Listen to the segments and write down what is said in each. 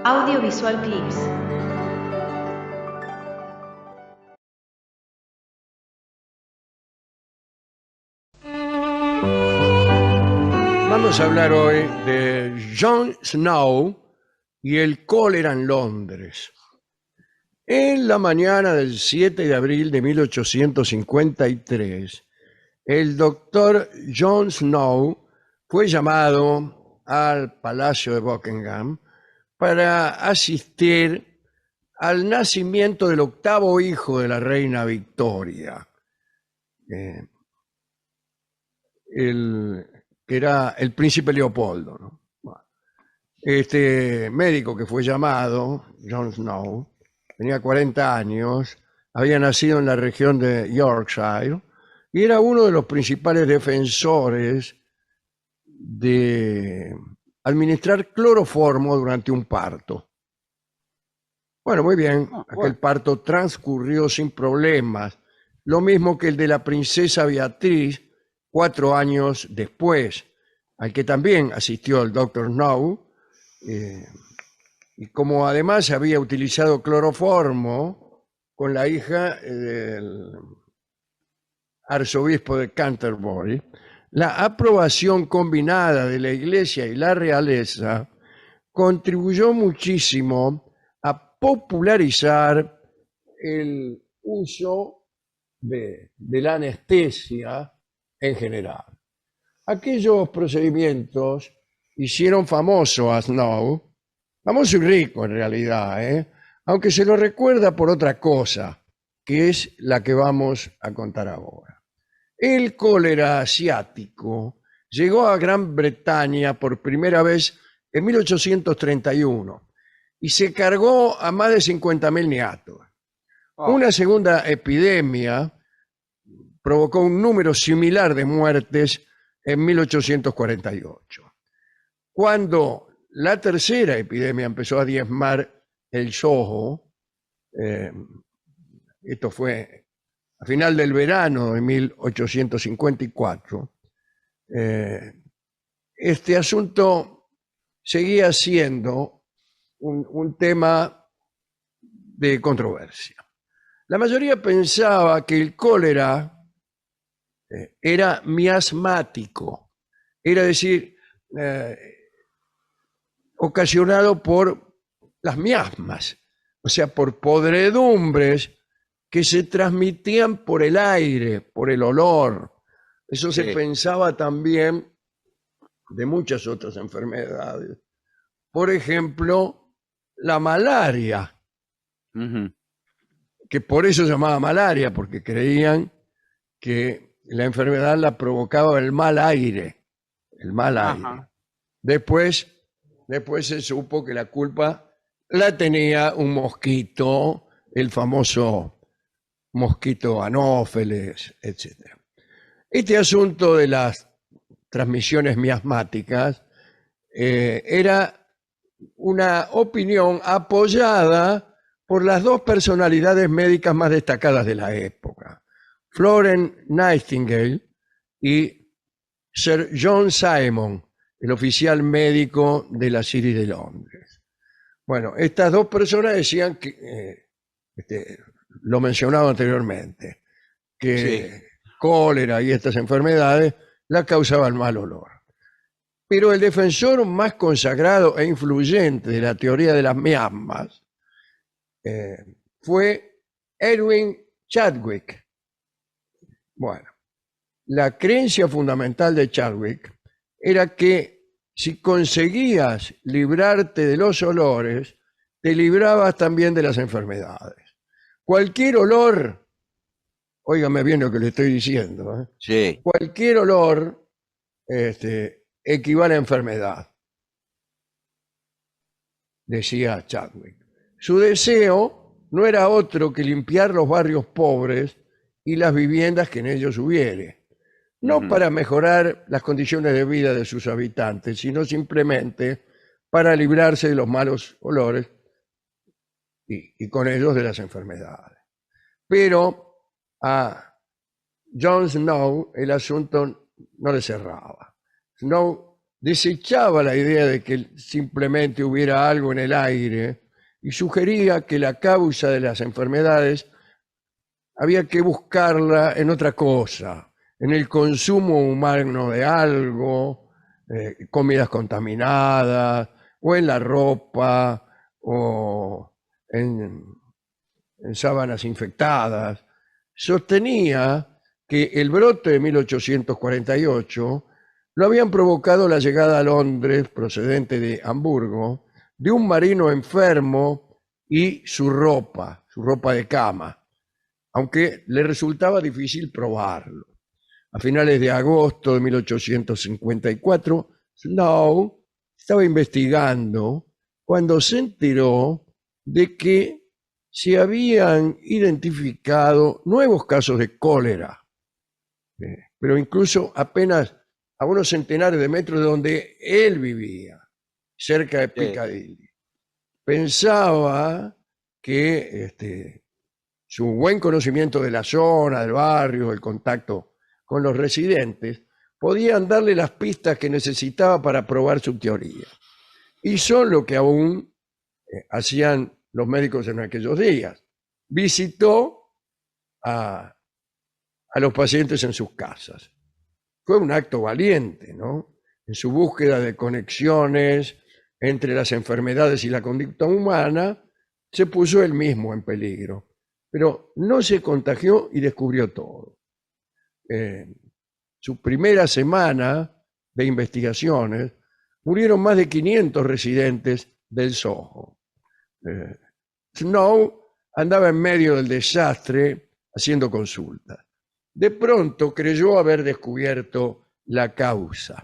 Audiovisual Clips. Vamos a hablar hoy de Jon Snow y el cólera en Londres. En la mañana del 7 de abril de 1853, el doctor Jon Snow fue llamado al Palacio de Buckingham para asistir al nacimiento del octavo hijo de la reina Victoria, eh, que era el príncipe Leopoldo, ¿no? Bueno, este médico que fue llamado, Jon Snow, tenía 40 años, había nacido en la región de Yorkshire y era uno de los principales defensores de administrar cloroformo durante un parto. Bueno, muy bien, aquel Bueno, parto transcurrió sin problemas, lo mismo que el de la princesa Beatriz 4 años después, al que también asistió el doctor Snow, eh, y como además había utilizado cloroformo con la hija del arzobispo de Canterbury, la aprobación combinada de la Iglesia y la realeza contribuyó muchísimo a popularizar el uso de la anestesia en general. Aquellos procedimientos hicieron famoso a Snow, famoso y rico en realidad, aunque se lo recuerda por otra cosa, que es la que vamos a contar ahora. El cólera asiático llegó a Gran Bretaña por primera vez en 1831 y se cargó a más de 50.000 niatos. oh, Una segunda epidemia provocó un número similar de muertes en 1848. Cuando la tercera epidemia empezó a diezmar el Soho, eh, esto fue a final del verano de 1854, este asunto seguía siendo un tema de controversia. La mayoría pensaba que el cólera era miasmático, era decir, eh, ocasionado por las miasmas, o sea, por podredumbres que se transmitían por el aire, por el olor. Eso se sí. pensaba también de muchas otras enfermedades. Por ejemplo, la malaria, Ujú. que por eso se llamaba malaria, porque creían que la enfermedad la provocaba el mal aire, el mal aire. Ajá. Después, después se supo que la culpa la tenía un mosquito, el famoso mosquito anófeles, etc. Este asunto de las transmisiones miasmáticas era una opinión apoyada por las dos personalidades médicas más destacadas de la época, Florence Nightingale y Sir John Simon, el oficial médico de la City de Londres. Bueno, estas dos personas decían que, lo mencionado anteriormente, Sí. que cólera y estas enfermedades la causaban mal olor. Pero el defensor más consagrado e influyente de la teoría de las miasmas eh, fue Edwin Chadwick. Bueno, la creencia fundamental de Chadwick era que si conseguías librarte de los olores, te librabas también de las enfermedades. Cualquier olor, óigame bien lo que le estoy diciendo, Sí. cualquier olor equivale a enfermedad, decía Chadwick. Su deseo no era otro que limpiar los barrios pobres y las viviendas que en ellos hubiere, no Ujú. para mejorar las condiciones de vida de sus habitantes, sino simplemente para librarse de los malos olores y con ellos de las enfermedades. Pero a Jon Snow el asunto no le cerraba. Snow desechaba la idea de que simplemente hubiera algo en el aire y sugería que la causa de las enfermedades había que buscarla en otra cosa, en el consumo humano de algo, comidas contaminadas, o en la ropa, o en sábanas infectadas. Sostenía que el brote de 1848 lo habían provocado la llegada a Londres, procedente de Hamburgo, de un marino enfermo y su ropa de cama, aunque le resultaba difícil probarlo. A finales de agosto de 1854, Snow estaba investigando cuando se enteró de que se habían identificado nuevos casos de cólera, pero incluso apenas a unos centenares de metros de donde él vivía, cerca de Sí. Piccadilly. Pensaba que su buen conocimiento de la zona, del barrio, el contacto con los residentes, podían darle las pistas que necesitaba para probar su teoría. Y son lo que aún hacían los médicos en aquellos días. Visitó a los pacientes en sus casas. Fue un acto valiente, ¿no? En su búsqueda de conexiones entre las enfermedades y la conducta humana, se puso él mismo en peligro, pero no se contagió y descubrió todo. Su primera semana de investigaciones murieron más de 500 residentes del Soho. Snow andaba en medio del desastre haciendo consultas. De pronto creyó haber descubierto la causa.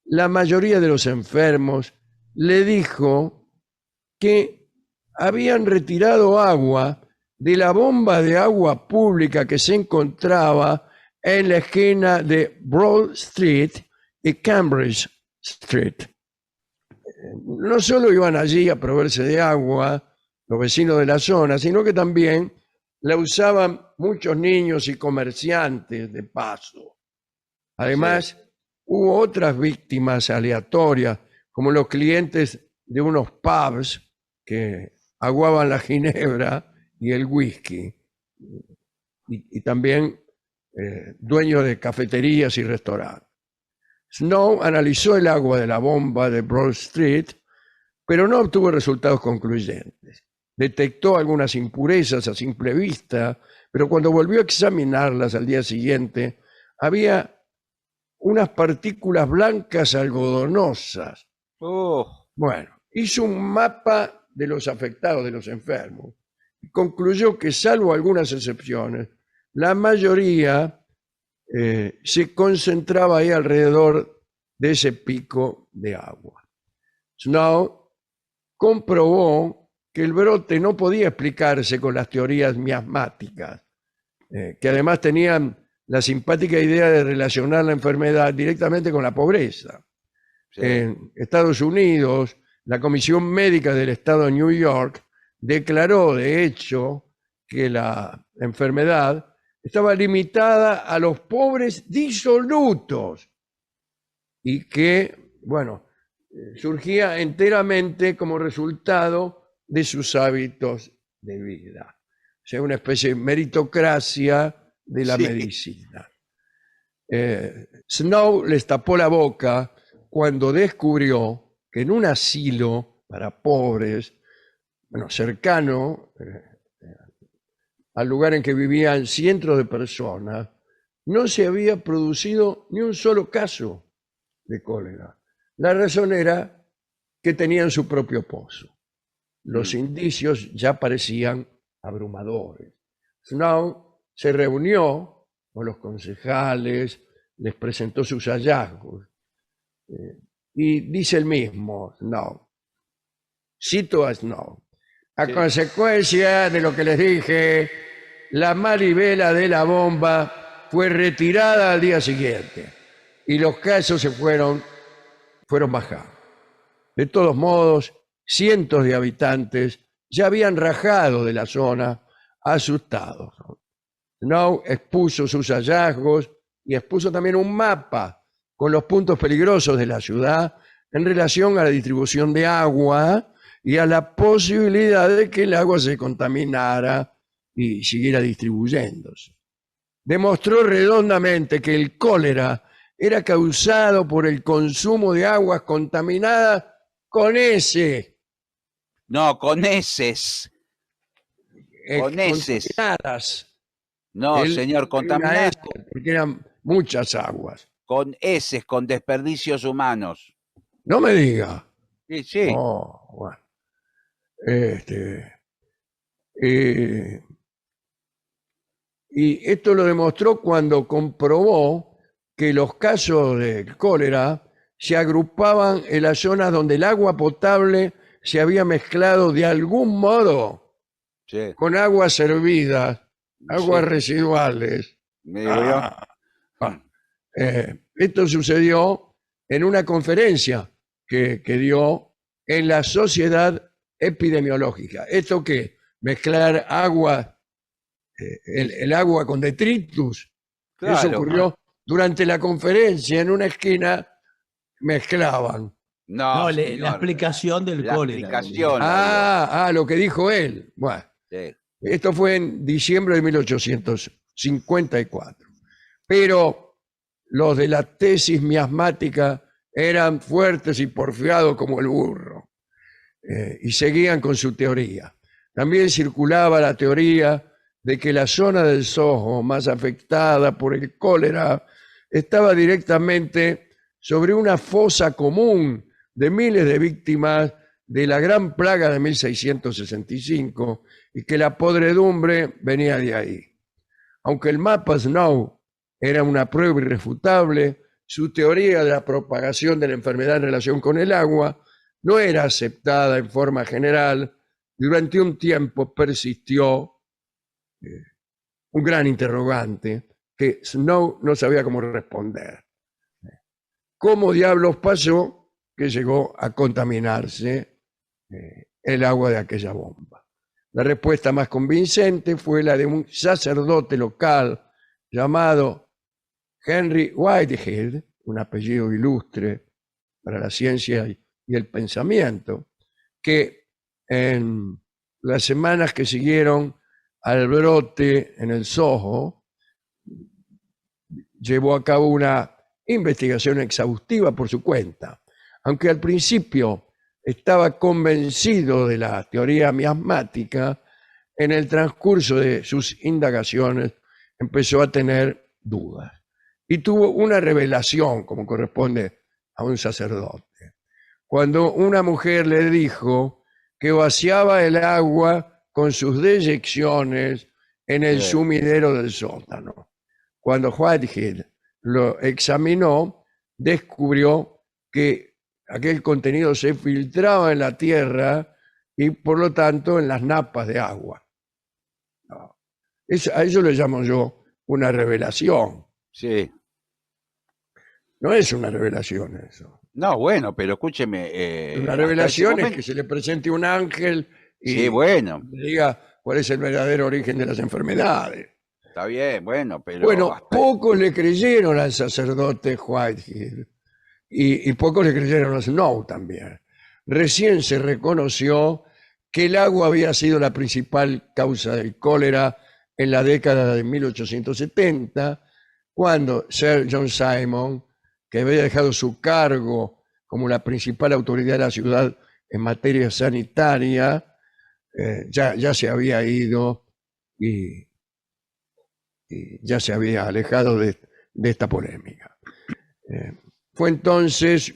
La mayoría de los enfermos le dijo que habían retirado agua de la bomba de agua pública que se encontraba en la esquina de Broad Street y Cambridge Street. No solo iban allí a proveerse de agua los vecinos de la zona, sino que también la usaban muchos niños y comerciantes de paso. Además, hubo otras víctimas aleatorias, como los clientes de unos pubs que aguaban la ginebra y el whisky, y también dueños de cafeterías y restaurantes. Snow analizó el agua de la bomba de Broad Street, pero no obtuvo resultados concluyentes. Detectó algunas impurezas a simple vista, pero cuando volvió a examinarlas al día siguiente, había unas partículas blancas algodonosas. Oh, Bueno, hizo un mapa de los afectados, de los enfermos, y concluyó que, salvo algunas excepciones, la mayoría se concentraba ahí alrededor de ese pico de agua. Snow comprobó que el brote no podía explicarse con las teorías miasmáticas, que además tenían la simpática idea de relacionar la enfermedad directamente con la pobreza. sí. En Estados Unidos, la Comisión Médica del Estado de New York declaró, de hecho, que la enfermedad estaba limitada a los pobres disolutos y que, bueno, surgía enteramente como resultado de sus hábitos de vida. O sea, una especie de meritocracia de la Sí. medicina. Snow les tapó la boca cuando descubrió que en un asilo para pobres, bueno, cercano al lugar en que vivían cientos de personas, no se había producido ni un solo caso de cólera. La razón era que tenían su propio pozo. Los indicios ya parecían abrumadores. Snow se reunió con los concejales, les presentó sus hallazgos. Y dice el mismo Snow, cito a Snow, a consecuencia de lo que les dije, la manivela de la bomba fue retirada al día siguiente y los casos fueron bajados. De todos modos, cientos de habitantes ya habían rajado de la zona asustados. Snow expuso sus hallazgos y expuso también un mapa con los puntos peligrosos de la ciudad en relación a la distribución de agua y a la posibilidad de que el agua se contaminara y siguiera distribuyéndose. Demostró redondamente que el cólera era causado por el consumo de aguas contaminadas con S. No, con heces. Con heces. Contaminadas. No, Él señor, tenía una contaminado S, porque eran muchas aguas. con heces, con desperdicios humanos. No me diga. Sí, sí. Oh, bueno. Este, eh, y esto lo demostró cuando comprobó que los casos de cólera se agrupaban en las zonas donde el agua potable se había mezclado de algún modo Sí, con aguas hervidas, aguas sí. residuales. Me digo yo. Ah, esto sucedió en una conferencia que dio en la Sociedad Epidemiológica. ¿Esto qué? Mezclar agua, el agua con detritus. Eso Claro. ocurrió durante la conferencia. En una esquina mezclaban. No, No, la señor. explicación del La cólera. explicación la dio. Lo que dijo él. Bueno, Sí. esto fue en diciembre de 1854. Pero los de la tesis miasmática eran fuertes y porfiados como el burro, y seguían con su teoría. También circulaba la teoría de que la zona del Soho más afectada por el cólera estaba directamente sobre una fosa común de miles de víctimas de la gran plaga de 1665 y que la podredumbre venía de ahí. Aunque el mapa Snow era una prueba irrefutable, su teoría de la propagación de la enfermedad en relación con el agua no era aceptada en forma general. Durante un tiempo persistió un gran interrogante que Snow no sabía cómo responder. ¿Cómo diablos pasó que llegó a contaminarse el agua de aquella bomba? La respuesta más convincente fue la de un sacerdote local llamado Henry Whitehead, un apellido ilustre para la ciencia y el pensamiento, que en las semanas que siguieron al brote en el Soho llevó a cabo una investigación exhaustiva por su cuenta. Aunque al principio estaba convencido de la teoría miasmática, en el transcurso de sus indagaciones empezó a tener dudas y tuvo una revelación, como corresponde a un sacerdote, cuando una mujer le dijo que vaciaba el agua con sus deyecciones en el Sí. sumidero del sótano. Cuando Whitehead lo examinó, descubrió que aquel contenido se filtraba en la tierra y por lo tanto en las napas de agua. A eso le llamo yo una revelación. Sí. No es una revelación eso. No, bueno, pero escúcheme. Una Hasta ese revelación es momento. que se le presente un ángel Sí, y bueno, le diga cuál es el verdadero origen de las enfermedades. está bien, bueno, pero Bueno, hasta. pocos le creyeron al sacerdote Whitehead y pocos le creyeron a Snow también. Recién se reconoció que el agua había sido la principal causa del cólera en la década de 1870, cuando Sir John Simon, que había dejado su cargo como la principal autoridad de la ciudad en materia sanitaria, ya se había ido y, y ya se había alejado de esta polémica. Fue entonces,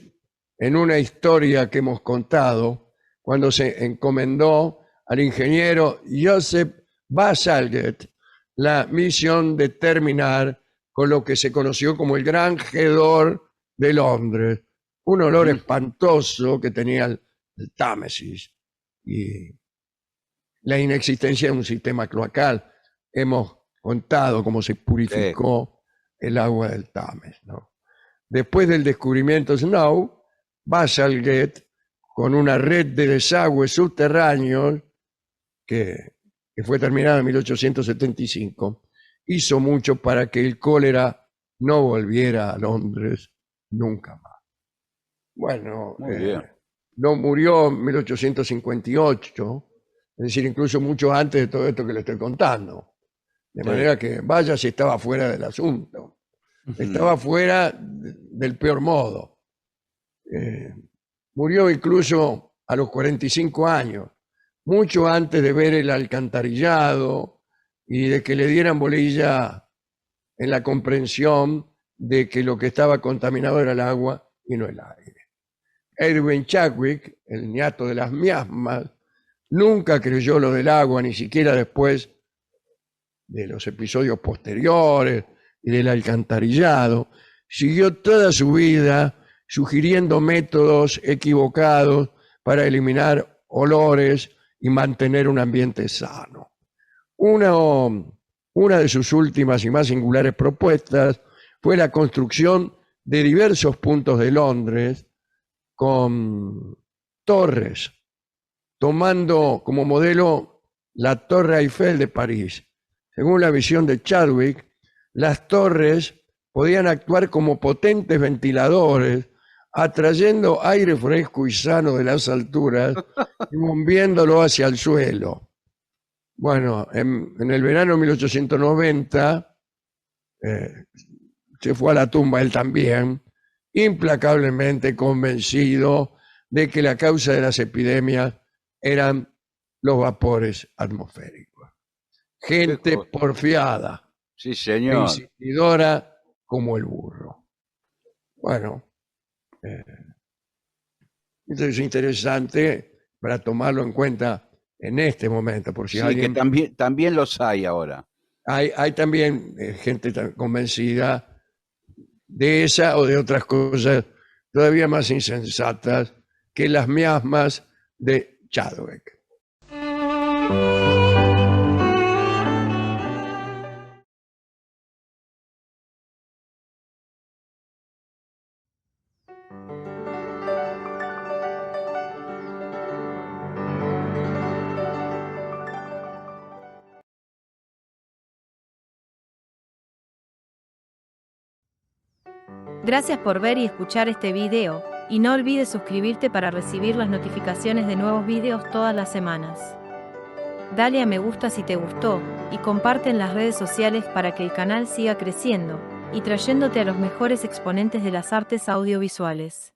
en una historia que hemos contado, cuando se encomendó al ingeniero Joseph Bazalgette la misión de terminar con lo que se conoció como el Gran Hedor de Londres, un olor espantoso que tenía el Támesis y la inexistencia de un sistema cloacal. Hemos contado cómo se purificó el agua del Támesis, ¿no? Después del descubrimiento de Snow, Bazalgette, con una red de desagües subterráneos que fue terminada en 1875, hizo mucho para que el cólera no volviera a Londres nunca más. Bueno, Muy bien. no murió en 1858, es decir, incluso mucho antes de todo esto que le estoy contando. De Sí. manera que vaya si estaba fuera del asunto. Estaba fuera del peor modo. Murió incluso a los 45 años, mucho antes de ver el alcantarillado y de que le dieran bolilla en la comprensión de que lo que estaba contaminado era el agua y no el aire. Edwin Chadwick, el niato de las miasmas, nunca creyó lo del agua, ni siquiera después de los episodios posteriores y del alcantarillado. Siguió toda su vida sugiriendo métodos equivocados para eliminar olores y mantener un ambiente sano. Una de sus últimas y más singulares propuestas fue la construcción de diversos puntos de Londres con torres, tomando como modelo la Torre Eiffel de París. Según la visión de Chadwick, las torres podían actuar como potentes ventiladores, atrayendo aire fresco y sano de las alturas y moviéndolo hacia el suelo. Bueno, en el verano de 1890 se fue a la tumba él también, implacablemente convencido de que la causa de las epidemias eran los vapores atmosféricos. Gente porfiada, Sí, e señor. insistidora como el burro. Bueno, esto es interesante para tomarlo en cuenta en este momento, por si Sí, alguien... que también los hay ahora. Hay también gente convencida de esa o de otras cosas todavía más insensatas que las miasmas de Chadwick. Gracias por ver y escuchar este video, y no olvides suscribirte para recibir las notificaciones de nuevos videos todas las semanas. Dale a me gusta si te gustó, y comparte en las redes sociales para que el canal siga creciendo, y trayéndote a los mejores exponentes de las artes audiovisuales.